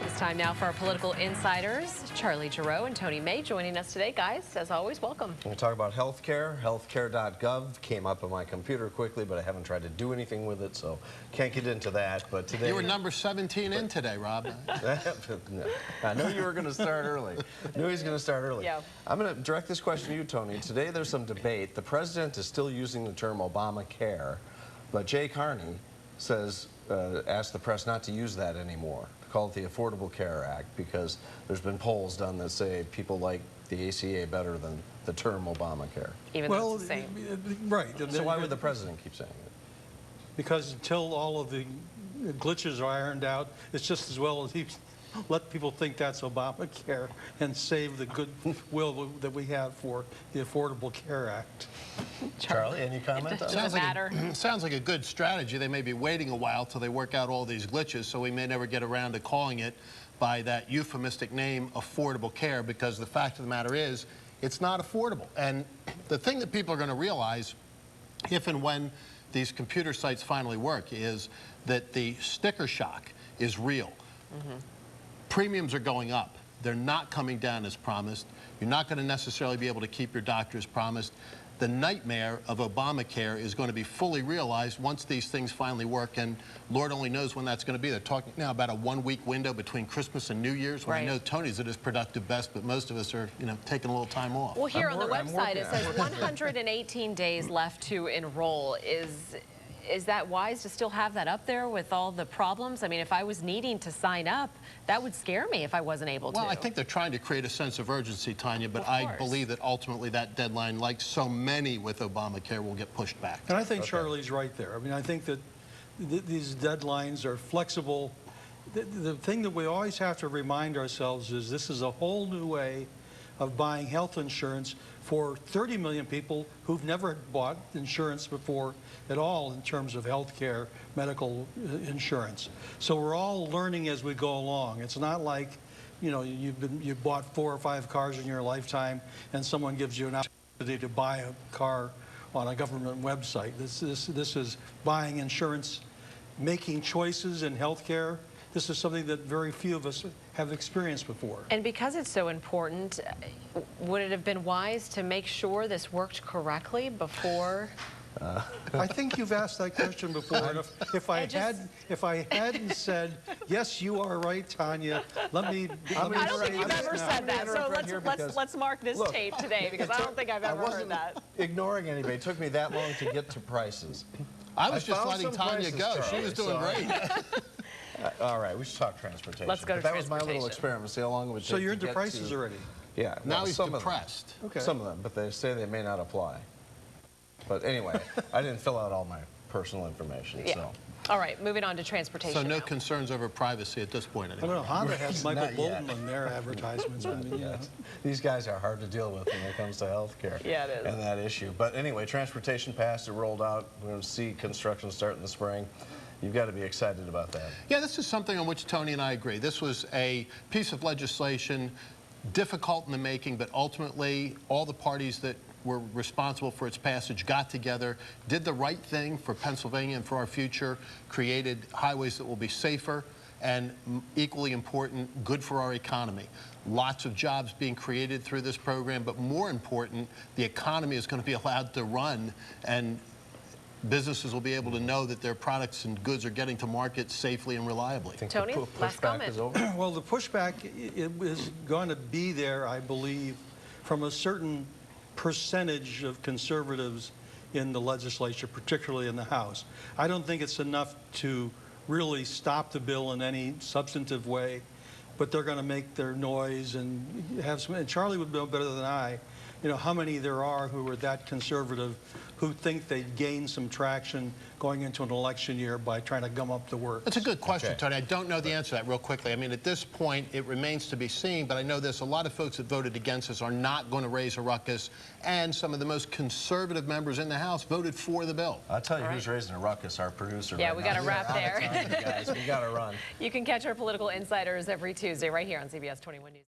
It's time now for our political insiders, Charlie Giroux and Tony May joining us today. Guys, as always, welcome. We'll talk about healthcare. Healthcare.gov came up on my computer quickly, but I haven't tried to do anything with it, so can't get into that. But today, you were number 17 in today, Rob. No. I knew you were going to start early. Knew he was going to start early. Yeah. I'm going to direct this question to you, Tony. Today there's some debate. The president is still using the term Obamacare, but Jay Carney says, asked the press not to use that anymore, to call it the Affordable Care Act, because there's been polls done that say people like the ACA better than the term Obamacare. Even though it's the same. Right. So why would the president keep saying it? Because until all of the glitches are ironed out, it's just as well as he let people think that's Obamacare and save the goodwill that we have for the Affordable Care Act. Charlie, any comment on Doesn't that? matter. Sounds like a good strategy. They may be waiting a while till they work out all these glitches, so we may never get around to calling it by that euphemistic name, Affordable Care, because the fact of the matter is, it's not affordable. And the thing that people are going to realize, if and when these computer sites finally work, is that the sticker shock is real. Premiums are going up. They're not coming down as promised. You're not going to necessarily be able to keep your doctor as promised. The nightmare of Obamacare is going to be fully realized once these things finally work, and Lord only knows when that's going to be. They're talking now about a one-week window between Christmas and New Year's, when I know Tony's at his productive best, but most of us are, taking a little time off. Well, here on the website it says 118 days left to enroll. Is that wise to still have that up there with all the problems? I mean, if I was needing to sign up, that would scare me if I wasn't able to. Well, I think they're trying to create a sense of urgency, Tanya, but I believe that ultimately that deadline, like so many with Obamacare, will get pushed back. And I think Charlie's right there. I mean, I think that these deadlines are flexible. The thing that we always have to remind ourselves is this is a whole new way of buying health insurance for 30 million people who've never bought insurance before at all in terms of health care, medical insurance. So we're all learning as we go along. It's not like, you've bought 4 or 5 cars in your lifetime and someone gives you an opportunity to buy a car on a government website. This is buying insurance, making choices in health care. This is something that very few of us have experienced before. And because it's so important, would it have been wise to make sure this worked correctly before? I think you've asked that question before. And if I hadn't said, yes, you are right, Tanya, let me I don't think you've ever said that. So let's mark this tape today, because I don't think I've ever heard that. Ignoring anybody. It took me that long to get to prices. I was just letting Tanya go. She was doing great. All right, we should talk transportation. Let's go to That was my little experiment. See how long it would take. So you're into prices already? Yeah. Now he's depressed. Okay. Some of them, but they say they may not apply. But anyway, I didn't fill out all my personal information. Yeah. So. All right, moving on to transportation. So no now. concerns over privacy at this point I anyway. don't know. Honda has Michael Not Bolton yet. on their advertisements. These guys are hard to deal with when it comes to health care. Yeah, it is. And that issue. But anyway, transportation passed, it rolled out. We're going to see construction start in the spring. You've got to be excited about that. Yeah, this is something on which Tony and I agree. This was a piece of legislation difficult in the making, but ultimately all the parties that were responsible for its passage got together, did the right thing for Pennsylvania and for our future, created highways that will be safer, and equally important, good for our economy. Lots of jobs being created through this program, but more important, the economy is going to be allowed to run, and businesses will be able to know that their products and goods are getting to market safely and reliably. Tony, last comment. Is over? Well, the pushback is going to be there, I believe, from a certain percentage of conservatives in the legislature, particularly in the House. I don't think it's enough to really stop the bill in any substantive way, but they're going to make their noise and have some. And Charlie would know better than I, how many there are who are that conservative who think they'd gain some traction going into an election year by trying to gum up the works. That's a good question, Tony. I don't know the answer to that real quickly. I mean, at this point, it remains to be seen, but I know this. A lot of folks that voted against us are not going to raise a ruckus, and some of the most conservative members in the House voted for the bill. I'll tell you who's raising a ruckus, our producer. Yeah, right we now. got to wrap there. Guys, we got to run. You can catch our political insiders every Tuesday right here on CBS 21 News.